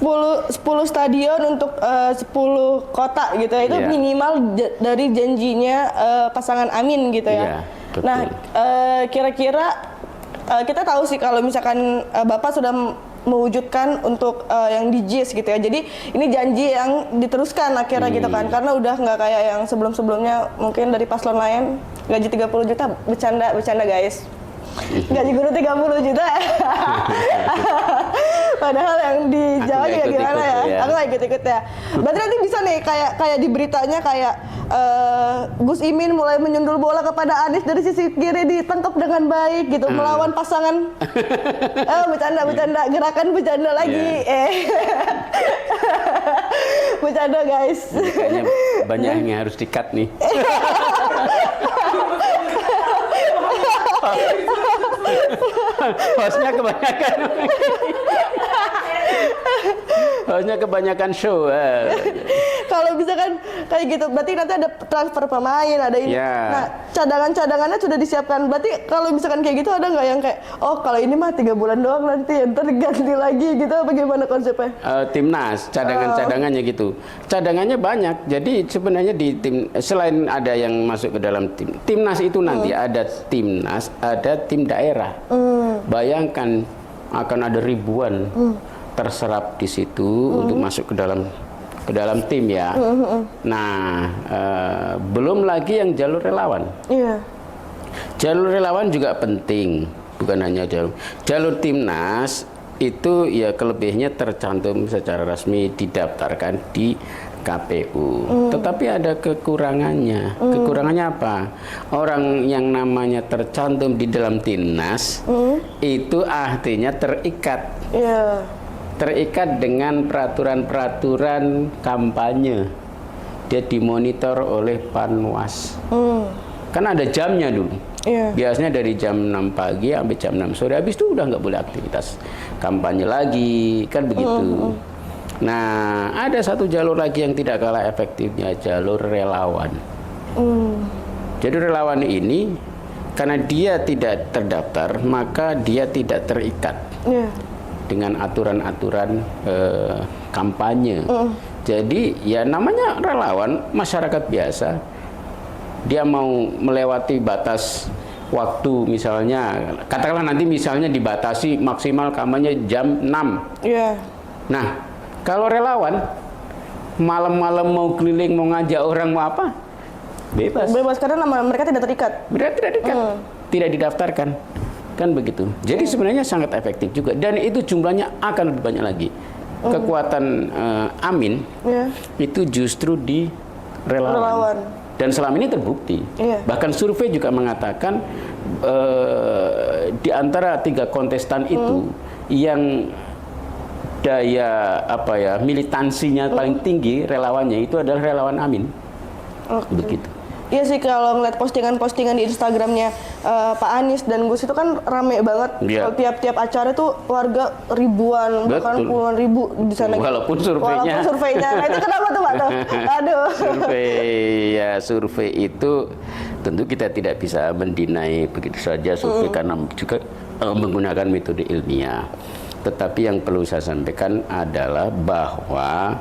10 stadion untuk 10 kota gitu ya. Itu minimal dari janjinya pasangan Amin gitu ya. Betul. Nah, kira-kira kita tahu sih kalau misalkan Bapak sudah mewujudkan untuk yang di JIS gitu ya. Jadi ini janji yang diteruskan akhirnya gitu kan. Karena udah nggak kayak yang sebelum-sebelumnya mungkin dari paslon lain gaji 30 juta, bercanda guys. Gaji guru 30 juta. Padahal yang di Jawa juga gimana ya? Aku nggak ikut-ikut ya. Berarti nanti bisa nih kayak di beritanya kayak Gus Imin mulai menyundul bola kepada Anies dari sisi kiri, ditangkap dengan baik gitu, melawan pasangan. Bercanda, gerakan bercanda lagi. Bercanda guys. Kayaknya banyak yang harus di-cut nih. Hostnya kebanyakan show. Kalau bisa kan kayak gitu, berarti nanti ada transfer pemain, ada ini. Nah, cadangannya sudah disiapkan. Berarti kalau misalkan kayak gitu ada nggak yang kayak, oh kalau ini mah 3 bulan doang nanti, ntar ganti lagi gitu, bagaimana konsepnya? Timnas, cadangannya gitu. Cadangannya banyak. Jadi sebenarnya di tim, selain ada yang masuk ke dalam timnas itu nanti ada timnas, ada tim daerah. Bayangkan akan ada ribuan terserap di situ untuk masuk ke dalam tim ya. Nah, belum lagi yang jalur relawan. Jalur relawan juga penting, bukan hanya jalur timnas itu ya, kelebihnya tercantum secara resmi didaftarkan di KPU. Tetapi ada kekurangannya. Kekurangannya apa? Orang yang namanya tercantum di dalam timnas itu artinya terikat. Terikat dengan peraturan-peraturan kampanye. Dia dimonitor oleh Panwas. Kan ada jamnya dulu. Biasanya dari jam 6 pagi sampai jam 6 sore. Habis itu udah nggak boleh aktivitas kampanye lagi. Kan begitu. Nah, ada satu jalur lagi yang tidak kalah efektifnya, jalur relawan. Jadi relawan ini, karena dia tidak terdaftar, maka dia tidak terikat dengan aturan-aturan kampanye. Jadi ya namanya relawan, masyarakat biasa. Dia mau melewati batas waktu misalnya, katakanlah nanti misalnya dibatasi maksimal kampanye jam 6. Nah, kalau relawan malam-malam mau keliling, mau ngajak orang, mau apa? Bebas karena mereka tidak terikat. Mereka tidak terikat, tidak didaftarkan. Kan begitu. Jadi sebenarnya sangat efektif juga, dan itu jumlahnya akan lebih banyak lagi. Kekuatan Amin itu justru di relawan. Dan selama ini terbukti. Bahkan survei juga mengatakan di antara 3 kontestan itu yang daya militansinya paling tinggi relawannya itu adalah relawan Amin. Begitu. Iya sih, kalau ngeliat postingan-postingan di Instagramnya Pak Anies dan Gus itu kan rame banget. Kalau tiap acara tuh warga ribuan, bahkan puluhan ribu di sana. Walaupun surveinya. Nah, itu kenapa tuh Pak? Aduh. Survei itu tentu kita tidak bisa mendinai begitu saja survei karena juga menggunakan metode ilmiah. Tetapi yang perlu saya sampaikan adalah bahwa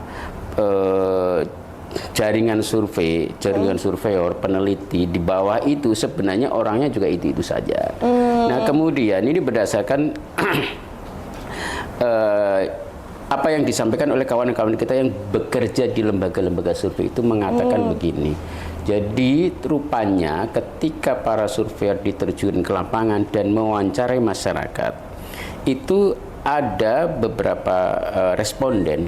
jaringan surveyor, peneliti di bawah itu sebenarnya orangnya juga itu saja. Nah, kemudian ini berdasarkan apa yang disampaikan oleh kawan-kawan kita yang bekerja di lembaga-lembaga survei itu mengatakan begini. Jadi rupanya ketika para surveyor diterjun ke lapangan dan mewawancarai masyarakat, itu ada beberapa responden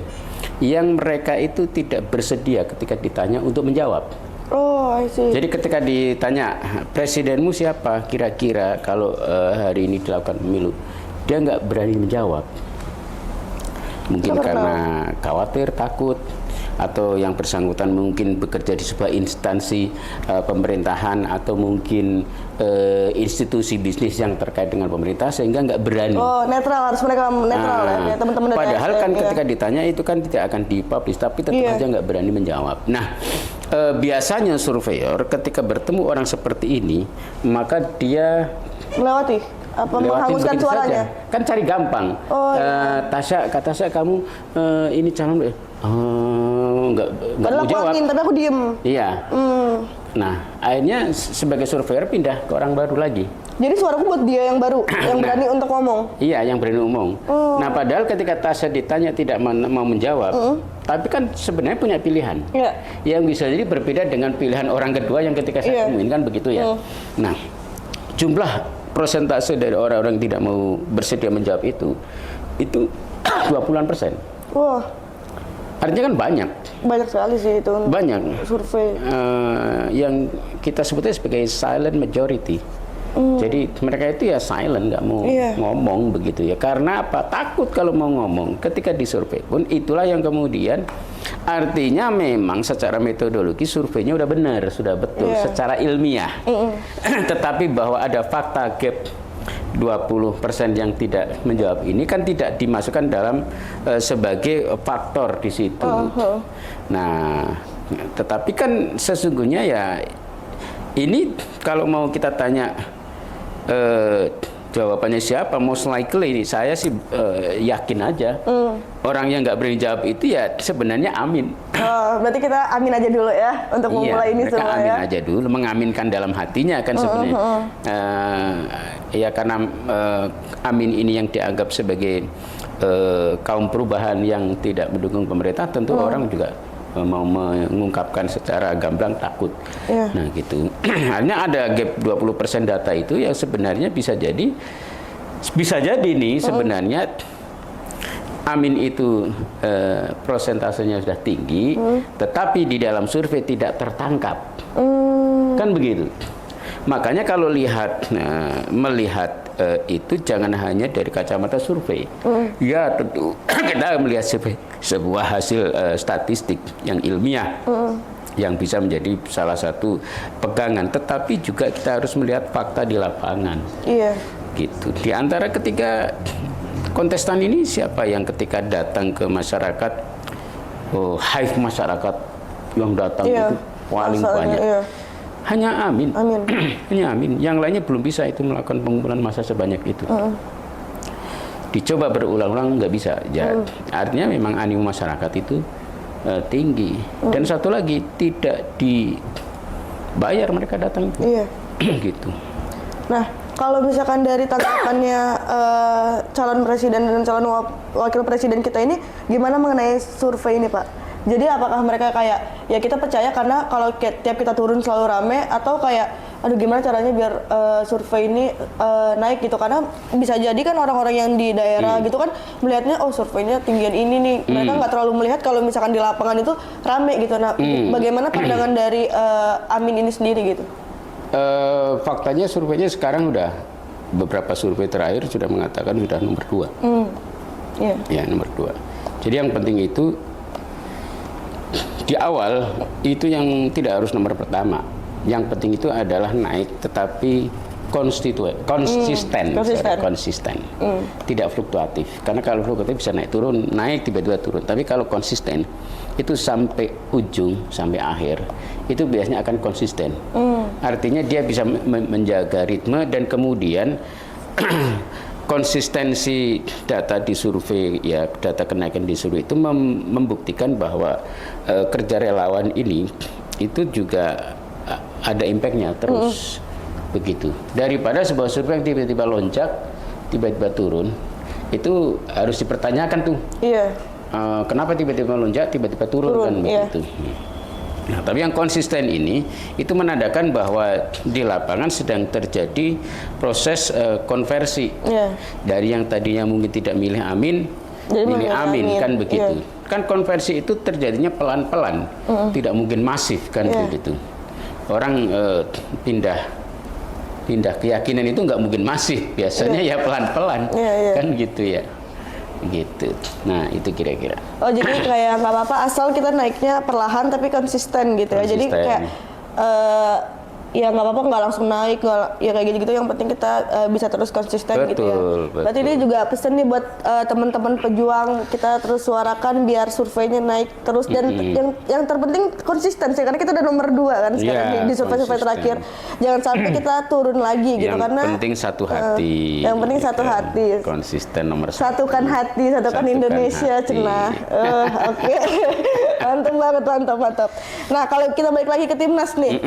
yang mereka itu tidak bersedia ketika ditanya untuk menjawab. I see. Jadi ketika ditanya, presidenmu siapa kira-kira kalau hari ini dilakukan pemilu, dia nggak berani menjawab. Mungkin karena khawatir, takut, atau yang bersangkutan mungkin bekerja di sebuah instansi pemerintahan atau mungkin institusi bisnis yang terkait dengan pemerintah sehingga nggak berani. Netral, harus mereka netral ya teman-teman. Padahal kan ketika ditanya itu kan tidak akan dipublish, tapi tetap aja nggak berani menjawab. Nah, biasanya surveyor ketika bertemu orang seperti ini, maka dia Apa Lewatin menghanguskan begitu suaranya? saja. Kan cari gampang. Oh, iya. Tasya, kata saya kamu ini calon nggak Padahal mau aku jawab. angin, tapi aku diem. Iya. Nah, akhirnya sebagai surveyor pindah ke orang baru lagi. Jadi suaraku buat dia yang baru, yang berani untuk ngomong. Iya, yang berani ngomong. Nah, padahal ketika Tasya ditanya tidak mau menjawab, tapi kan sebenarnya punya pilihan. Iya. Yang bisa jadi berbeda dengan pilihan orang kedua yang ketika saya temuin kan begitu ya. Nah, jumlah persentase dari orang-orang yang tidak mau bersedia menjawab itu 20-an%. Wah, Artinya kan banyak. banyak sekali sih itu untuk Banyak. survei. Yang kita sebutnya sebagai silent majority. Jadi mereka itu ya silent, nggak mau ngomong begitu ya. Karena apa? Takut kalau mau ngomong. Ketika disurvei pun itulah yang kemudian artinya memang secara metodologi surveinya udah benar, sudah betul secara ilmiah. Tetapi bahwa ada fakta gap 20% yang tidak menjawab ini kan tidak dimasukkan dalam sebagai faktor di situ. Nah, tetapi kan sesungguhnya ya ini kalau mau kita tanya jawabannya siapa, most likely ini saya sih yakin aja orang yang nggak berani jawab itu ya sebenarnya Amin. Berarti kita amin aja dulu ya untuk memulai ini mereka semua amin ya. aja dulu, mengaminkan dalam hatinya kan sebenarnya. Ya karena Amin ini yang dianggap sebagai kaum perubahan yang tidak mendukung pemerintah, tentu orang juga mau mengungkapkan secara gamblang takut. Nah gitu. Hanya ada gap 20% data itu yang sebenarnya bisa jadi nih sebenarnya Amin itu prosentasenya sudah tinggi, tetapi di dalam survei tidak tertangkap. Kan begitu. Makanya kalau melihat itu jangan hanya dari kacamata survei. Ya tentu kita melihat sebuah hasil statistik yang ilmiah yang bisa menjadi salah satu pegangan. Tetapi juga kita harus melihat fakta di lapangan. Iya. Gitu. Di antara ketiga kontestan ini siapa yang ketika datang ke masyarakat, hive masyarakat yang datang itu paling banyak. Hanya Amin. Hanya Amin. Yang lainnya belum bisa itu melakukan pengumpulan massa sebanyak itu. Dicoba berulang-ulang nggak bisa. Ya, artinya memang animo masyarakat itu tinggi. Dan satu lagi tidak dibayar mereka datang itu. Gitu. Nah, kalau misalkan dari tanggapannya calon presiden dan calon wakil presiden kita ini, gimana mengenai survei ini, Pak? Jadi apakah mereka kayak ya kita percaya karena kalau tiap kita turun selalu rame, atau kayak aduh gimana caranya biar survei ini naik gitu, karena bisa jadi kan orang-orang yang di daerah gitu kan melihatnya oh surveinya tinggian ini nih, mereka nggak terlalu melihat kalau misalkan di lapangan itu rame gitu. Nah, bagaimana pandangan dari Amin ini sendiri gitu? Faktanya surveinya sekarang udah beberapa survei terakhir sudah mengatakan sudah nomor 2. Ya nomor 2. Jadi yang penting itu di awal itu yang tidak harus nomor pertama. Yang penting itu adalah naik tetapi konsisten. Tidak fluktuatif. Karena kalau fluktuatif bisa naik turun, naik tiba-tiba turun. Tapi kalau konsisten itu sampai ujung, sampai akhir, itu biasanya akan konsisten. Artinya dia bisa menjaga ritme dan kemudian konsistensi data di survei, ya data kenaikan di survei itu membuktikan bahwa kerja relawan ini itu juga ada impactnya terus begitu. Daripada sebuah survei yang tiba-tiba lonjak, tiba-tiba turun, itu harus dipertanyakan tuh. Kenapa tiba-tiba lonjak, tiba-tiba turun kan begitu. Nah, tapi yang konsisten ini itu menandakan bahwa di lapangan sedang terjadi proses konversi dari yang tadinya mungkin tidak milih Amin, jadi milih Amin kan begitu. Kan konversi itu terjadinya pelan-pelan, tidak mungkin masif kan begitu. Orang pindah keyakinan itu nggak mungkin masif, biasanya ya pelan-pelan kan gitu ya. Gitu. Nah itu kira-kira. Oh jadi kayak nggak apa-apa asal kita naiknya perlahan tapi konsisten gitu ya. Jadi kayak ya nggak apa-apa nggak langsung naik, ya kayak gitu-gitu. Yang penting kita bisa terus konsisten gitu ya. Berarti ini juga pesan nih buat teman-teman pejuang, kita terus suarakan biar surveinya naik terus dan yang terpenting konsisten sih, karena kita udah nomor 2 kan sekarang di survei-survei terakhir. Jangan sampai kita turun lagi gitu, yang karena penting satu hati. yang penting satu hati. Konsisten nomor 1. Satukan hati, satukan Indonesia, cenah. Oke. Mantap banget, mantap. Nah, kalau kita balik lagi ke timnas nih.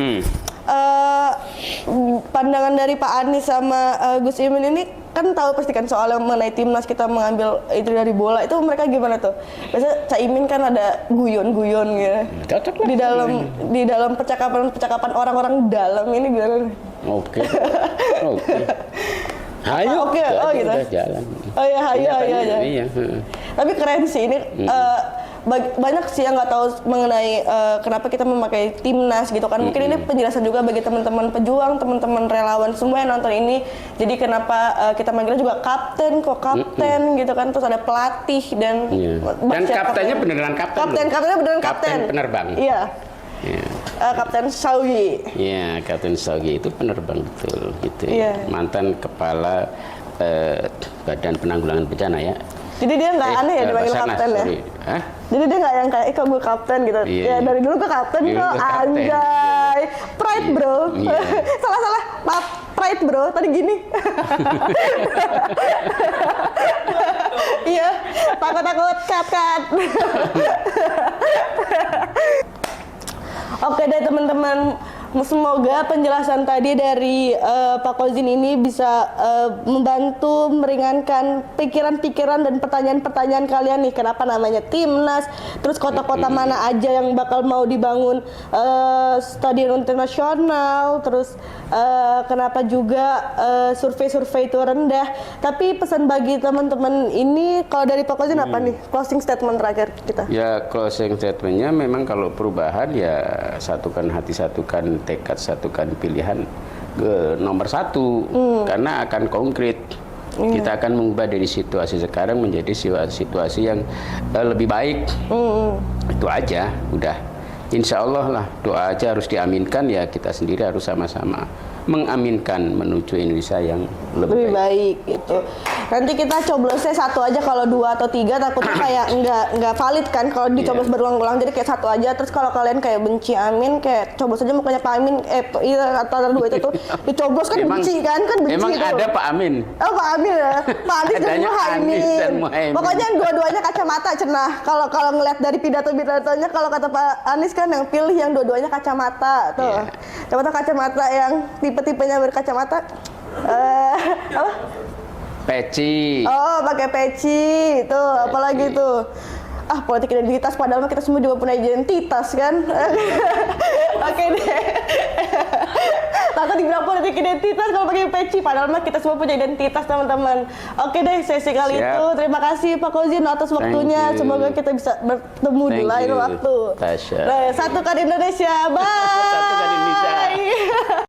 Pandangan dari Pak Anies sama Gus Imin ini kan tahu pasti kan soal yang mengenai timnas, kita mengambil itu dari bola, itu mereka gimana tuh? Biasanya Cak Imin kan ada guyon-guyon gitu. Cocok lah. Di dalam percakapan orang-orang dalam ini gimana? Oke. Hayo. Oke, oh gitu. Udah jalan. Oh ya, hayo. Iya. Tapi keren sih ini. Banyak sih yang nggak tahu mengenai kenapa kita memakai timnas gitu kan. Mungkin ini penjelasan juga bagi teman-teman pejuang, teman-teman relawan semua yang nonton ini. Jadi kenapa kita manggilnya juga kapten gitu kan. Terus ada pelatih dan kaptennya beneran kapten. Kaptennya beneran kapten. Kapten penerbang. Iya. Kapten Saugi. Iya, Kapten Saugi itu penerbang betul gitu. Iya. Mantan kepala Badan Penanggulangan Bencana ya. Jadi dia nggak aneh ya dipanggil kapten ya? Hah? Jadi dia nggak yang kayak, kok gue kapten gitu. Iya. Ya dari dulu gue kapten kok, anjay. Pride bro. Iya. Salah. Maaf, pride bro. Tadi gini. Iya, takut cut. Oke deh teman-teman, semoga penjelasan tadi dari Pak Kozin ini bisa membantu meringankan pikiran-pikiran dan pertanyaan-pertanyaan kalian nih. Kenapa namanya timnas? Terus kota-kota mana aja yang bakal mau dibangun stadion internasional? Terus kenapa juga survei-survei itu rendah? Tapi pesan bagi teman-teman ini, kalau dari Pak Kozin apa nih? Closing statement terakhir kita. Ya, closing statementnya memang kalau perubahan ya satukan hati, satukan tekad, satukan pilihan ke nomor 1 karena akan konkret. Kita akan mengubah dari situasi sekarang menjadi situasi yang lebih baik. Itu aja, udah. Insya Allah lah, doa aja harus diaminkan, ya kita sendiri harus sama-sama mengaminkan menuju Indonesia yang lebih baik gitu. Nanti kita coblosnya 1 aja, kalau 2 atau 3 takutnya kayak nggak valid kan kalau dicoblos berulang-ulang. Jadi kayak 1 aja. Terus kalau kalian kayak benci Amin, kayak coblos aja mukanya Pak Amin, antara 2 itu tuh dicoblos kan benci kan benci. Emang gitu. ada Pak Amin? Oh, Pak Amin ya. Pak Anies dan Muhaimin. Pokoknya yang dua-duanya kacamata, cenah. Kalau ngeliat dari pidato-pidatonya, kalau kata Pak Anies kan yang pilih yang dua-duanya kacamata tuh. Kacamata yang tipe-tipenya berkacamata. Apa? Peci. Oh, pakai peci. Tuh, apalagi tuh. Politik identitas, padahal kita semua juga punya identitas kan. Oke deh. Takut dibilang politik identitas kalau pakai peci, padahal kita semua punya identitas, teman-teman. Oke deh, sesi kali itu. Terima kasih Pak Kozin atas waktunya. Semoga kita bisa bertemu di lain waktu. Tasya. Nah, satukan Indonesia. Bye. Satukan Indonesia.